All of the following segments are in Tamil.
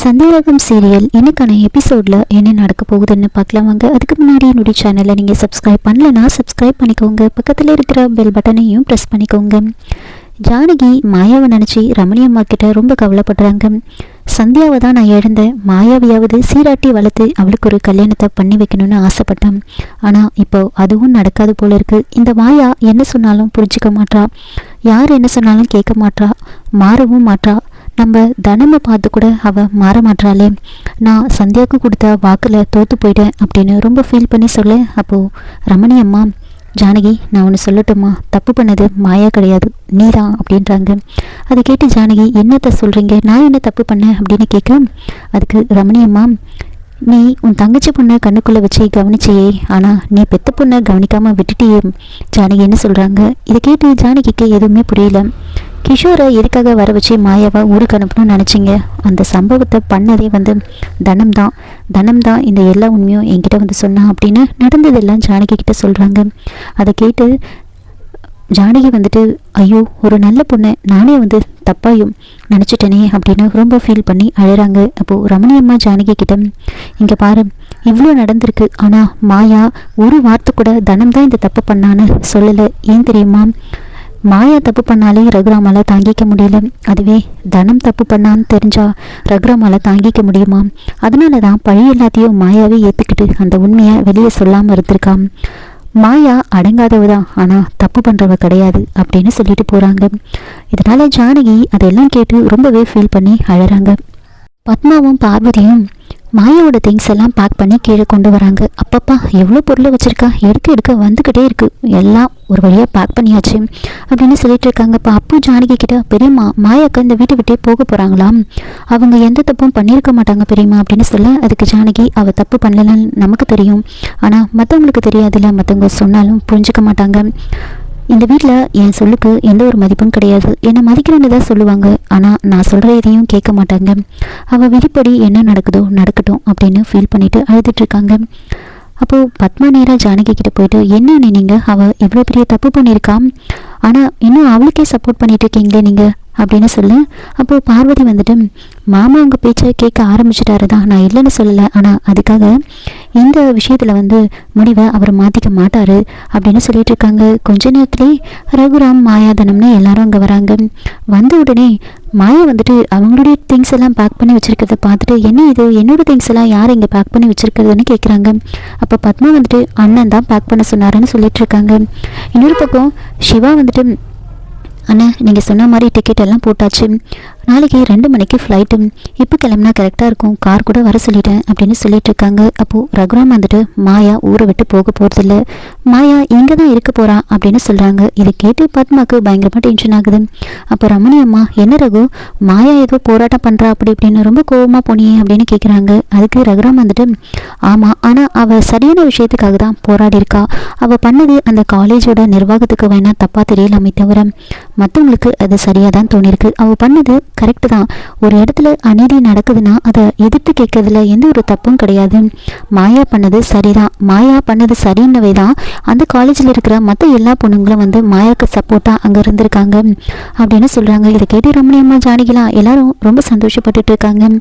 சந்தேகம் சீரியல் இன்னைக்கான எபிசோடில் என்ன நடக்க போகுதுன்னு பார்க்கலாம் வாங்க. அதுக்கு முன்னாடி என்னுடைய சேனலை நீங்கள் சப்ஸ்கிரைப் பண்ணலைன்னா சப்ஸ்கிரைப் பண்ணிக்கோங்க. பக்கத்தில் இருக்கிற பெல் பட்டனையும் ப்ரெஸ் பண்ணிக்கோங்க. ஜானகி மாயாவை நினச்சி ரமணி அம்மா கிட்ட ரொம்ப கவலைப்படுறாங்க. சந்தியாவை தான் நான் இழந்தேன், மாயாவையாவது சீராட்டி வளர்த்து அவளுக்கு ஒரு கல்யாணத்தை பண்ணி வைக்கணும்னு ஆசைப்பட்டேன். ஆனால் இப்போ அதுவும் நடக்காது போல இருக்கு. இந்த மாயா என்ன சொன்னாலும் புரிஞ்சிக்க மாட்டா, யார் என்ன சொன்னாலும் கேட்க மாட்டா, மாறவும் மாட்டா. நம்ம தனமை பார்த்து கூட அவள் மாற மாட்டாளே. நான் சந்தியாவுக்கு கொடுத்த வாக்கில் தோற்று போயிட்டேன் அப்படின்னு ரொம்ப ஃபீல் பண்ணி சொல்ல, அப்போது ரமணி அம்மா, ஜானகி நான் ஒன்று சொல்லட்டுமா, தப்பு பண்ணது மாயா கிடையாது நீதான் அப்படின்றாங்க. அதை கேட்டு ஜானகி, என்னத்தை சொல்கிறீங்க, நான் என்ன தப்பு பண்ணேன் அப்படின்னு கேட்க, அதுக்கு ரமணி அம்மா, நீ உன் தங்கச்சி பொண்ணை கண்ணுக்குள்ளே வச்சு கவனிச்சியே, ஆனால் நீ பெத்த பொண்ணை கவனிக்காமல் விட்டுட்டியே ஜானகின்னு சொல்கிறாங்க. இதை கேட்டு ஜானகிக்கு எதுவுமே புரியல. கிஷோரை எதுக்காக வர வச்சு மாயாவை ஊருக்கு அனுப்பணும்னு நினச்சிங்க? அந்த சம்பவத்தை பண்ணதே தனம் தான் இந்த எல்லா உண்மையும் என்கிட்ட வந்து சொன்னா அப்படின்னு நடந்ததெல்லாம் ஜானகி கிட்ட சொல்கிறாங்க. அதை கேட்டு ஜானகி ஐயோ, ஒரு நல்ல பொண்ணை நானே தப்பாயும் நினச்சிட்டேனே அப்படின்னு ரொம்ப ஃபீல் பண்ணி அழுறாங்க. அப்போது ரமணி அம்மா ஜானகி கிட்ட, இங்கே பாரு, இவ்வளோ நடந்திருக்கு, ஆனால் மாயா ஒரு வார்த்தை கூட தனம் தான் இந்த தப்பு பண்ணான்னு சொல்லலை. ஏன் தெரியுமா? மாயா தப்பு பண்ணாலே ரகுராமால தாங்கிக்க முடியல, அதுவே தனம் தப்பு பண்ணான்னு தெரிஞ்சா ரகுராமால தாங்கிக்க முடியுமா? அதனால தான் பழி எல்லாத்தையும் மாயாவே ஏற்றுக்கிட்டு அந்த உண்மையை வெளியே சொல்லாமல் இருந்திருக்கான். மாயா அடங்காதவ தான், ஆனால் தப்பு பண்ணுறவ கிடையாது அப்படின்னு சொல்லிட்டு போகிறாங்க. இதனால ஜானகி அதெல்லாம் கேட்டு ரொம்பவே ஃபீல் பண்ணி அழறாங்க. பத்மாவும் பார்வதியும் மாயாவோட திங்ஸ் எல்லாம் பேக் பண்ணி கீழே கொண்டு வராங்க. அப்பப்பா எவ்வளோ பொருளை வச்சுருக்கா, எடுக்க வந்துக்கிட்டே இருக்குது, எல்லாம் ஒரு வழியாக பேக் பண்ணியாச்சு அப்படின்னு சொல்லிட்டு இருக்காங்க. இப்போ அப்பு ஜானகி கிட்ட, பெரியம்மா மாயாக்கா இந்த வீட்டை விட்டே போக போகிறாங்களாம், அவங்க எந்த தப்பும் பண்ணியிருக்க மாட்டாங்க பெரியம்மா அப்படின்னு சொல்ல, அதுக்கு ஜானகி, அவள் தப்பு பண்ணலன்னு நமக்கு தெரியும், ஆனால் மற்றவங்களுக்கு தெரியாதுல்ல, மற்றவங்க சொன்னாலும் புரிஞ்சுக்க மாட்டாங்க. இந்த வீட்டில் என் சொல்லுக்கு எந்த ஒரு மதிப்பும் கிடையாது, என்னை மதிக்கிறேன்னு தான் சொல்லுவாங்க, ஆனால் நான் சொல்கிற எதையும் கேட்க மாட்டாங்க. அவள் விதிப்படி என்ன நடக்குதோ நடக்கட்டும் அப்படின்னு ஃபீல் பண்ணிட்டு அழுதுட்ருக்காங்க. அப்போது பத்மா நேராக ஜானகி கிட்ட போயிட்டு, என்ன நீங்கள், அவள் எவ்வளோ பெரிய தப்பு பண்ணியிருக்கான், ஆனால் இன்னும் அவளுக்கே சப்போர்ட் பண்ணிட்டு இருக்கீங்களே நீங்கள் அப்படின்னு சொல்லு. அப்போது பார்வதி மாமா உங்கள் பேச்சை கேட்க ஆரம்பிச்சிட்டாரு தான், நான் இல்லைன்னு சொல்லலை, ஆனால் அதுக்காக இந்த விஷயத்தில் முடிவை அவர் மாற்றிக்க மாட்டார் அப்படின்னு சொல்லிட்டு இருக்காங்க. கொஞ்ச நேரத்துலேயே ரகுராம் மாயாதனம்னு எல்லாரும் அங்கே வராங்க. வந்த உடனே மாயா அவங்களுடைய திங்ஸ் எல்லாம் பேக் பண்ணி வச்சுருக்கிறத பார்த்துட்டு, என்ன இது, என்னோட திங்ஸ் எல்லாம் யார் இங்கே பேக் பண்ணி வச்சுருக்கிறதுன்னு கேட்குறாங்க. அப்போ பத்மா அண்ணன் தான் பேக் பண்ண சொன்னாருன்னு சொல்லிட்டு இருக்காங்க. இன்னொரு பக்கம் சிவா அண்ணா நீங்கள் சொன்ன மாதிரி டிக்கெட் எல்லாம் போட்டாச்சு, நாளைக்கு 2 மணிக்கு ஃப்ளைட்டு, இப்போ கிளம்புனா கரெக்டாக இருக்கும், கார் கூட வர சொல்லிட்டேன் அப்படின்னு சொல்லிட்டு இருக்காங்க. அப்போது ரகுராம் மாயா ஊரை விட்டு போக போகிறதில்ல, மாயா இங்கே தான் இருக்க போகிறா அப்படின்னு சொல்கிறாங்க. இதை கேட்டு பத்மாவுக்கு பயங்கரமாக டென்ஷன் ஆகுது. அப்போ ரமணி அம்மா, என்ன ரகு, மாயா ஏதோ போராட்டம் பண்ணுறா அப்படி இப்படின்னு ரொம்ப கோபமாக போனியே அப்படின்னு கேட்குறாங்க. அதுக்கு ரகுராம் ஆமாம், ஆனால் அவள் சரியான விஷயத்துக்காக தான் போராடி இருக்கா, அவள் பண்ணது அந்த காலேஜோட நிர்வாகத்துக்கு வேணால் தப்பாக தெரியலாமே தவிர மற்றவங்களுக்கு அது சரியாக தான் தோணிருக்கு. அவள் பண்ணது கரெக்டு தான். ஒரு இடத்துல அநீதி நடக்குதுன்னா அதை எதிர்த்து கேட்கறதுல எந்த ஒரு தப்பும் கிடையாது. மாயா பண்ணது சரிதான், மாயா பண்ணது சரின்னவே தான் அந்த காலேஜில் இருக்கிற மற்ற எல்லா பொண்ணுங்களும் மாயாவுக்கு சப்போர்ட்டாக அங்கே இருந்திருக்காங்க அப்படின்னு சொல்கிறாங்க. இதை கேட்டு ரமணி அம்மா ஜானகிலாம் எல்லாரும் ரொம்ப சந்தோஷப்பட்டுட்டு இருக்காங்க.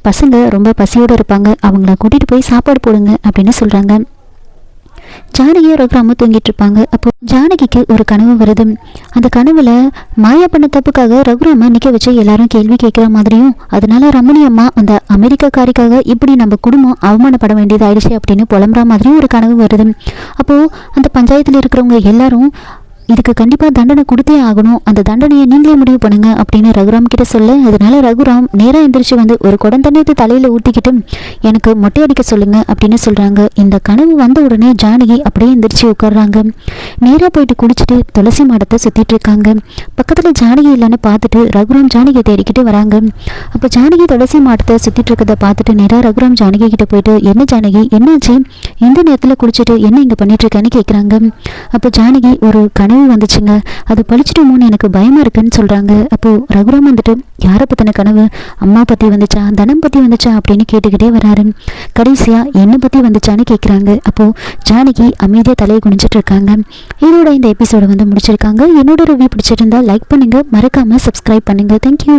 பசங்க ரொம்ப பசியோடு இருப்பாங்க, அவங்கள கூட்டிகிட்டு போய் சாப்பாடு போடுங்க அப்படின்னு சொல்கிறாங்க. ஜானகியை ரகுராம தூங்கிட்டு இருப்பாங்க. அப்போ ஜானகிக்கு ஒரு கனவு வருது. அந்த கனவுல மாயா பண்ண தப்புக்காக ரகுராம நிற்க வச்சு எல்லாரும் கேள்வி கேட்குற மாதிரியும், அதனால ரமணி அம்மா அந்த அமெரிக்காக்காரிக்காக இப்படி நம்ம குடும்பம் அவமானப்பட வேண்டியது ஆயிடுச்சு அப்படின்னு புலம்புற மாதிரியும் ஒரு கனவு வருது. அப்போது அந்த பஞ்சாயத்தில் இருக்கிறவங்க எல்லாரும், இதுக்கு கண்டிப்பாக தண்டனை கொடுத்தே ஆகணும், அந்த தண்டனையை நீங்களே முடிவு பண்ணுங்க அப்படின்னு ரகுராம் கிட்ட சொல்ல, அதனால ரகுராம் நேராக எந்திரிச்சு ஒரு குடம் தண்ணீர் தலையில் ஊற்றிக்கிட்டு, எனக்கு மொட்டை அடிக்க சொல்லுங்க அப்படின்னு சொல்கிறாங்க. இந்த கனவு வந்த உடனே ஜானகி அப்படியே எந்திரிச்சு உட்காடுறாங்க. நேராக போயிட்டு குடிச்சிட்டு துளசி மாடத்தை சுற்றிட்டு இருக்காங்க. பக்கத்தில் ஜானகி இல்லைன்னு பார்த்துட்டு ரகுராம் ஜானகியை தேடிக்கிட்டு வராங்க. அப்போ ஜானகி துளசி மாடத்தை சுற்றிட்டு இருக்கிறத பார்த்துட்டு நேராக ரகுராம் ஜானகி கிட்ட போயிட்டு, என்ன ஜானகி என்னாச்சு, இந்த நேரத்தில் குடிச்சிட்டு என்ன இங்கே பண்ணிட்டு இருக்கேன்னு கேட்குறாங்க. அப்போ ஜானகி, ஒரு கனவு வந்துச்சுங்க, அது பழிச்சிடுமோன்னு எனக்கு பயமா இருக்குன்னு சொல்றாங்க. அப்போ ரகுராம் யாரை பத்தின கனவு, அம்மா பத்தி வந்துச்சா, தனம் பத்தி வந்துச்சா அப்படின்னு கேட்டுக்கிட்டே வராரு. கடைசியா என்ன பத்தி வந்துச்சான்னு கேட்குறாங்க. அப்போ ஜானகி அமைதியா தலையை குனிஞ்சிட்டு இருக்காங்க. இதோட இந்த எபிசோட முடிச்சிருக்காங்க. என்னோட ரிவ்யூ பிடிச்சிருந்தா லைக் பண்ணுங்க, மறக்காம சப்ஸ்கிரைப் பண்ணுங்க. தேங்க்யூ.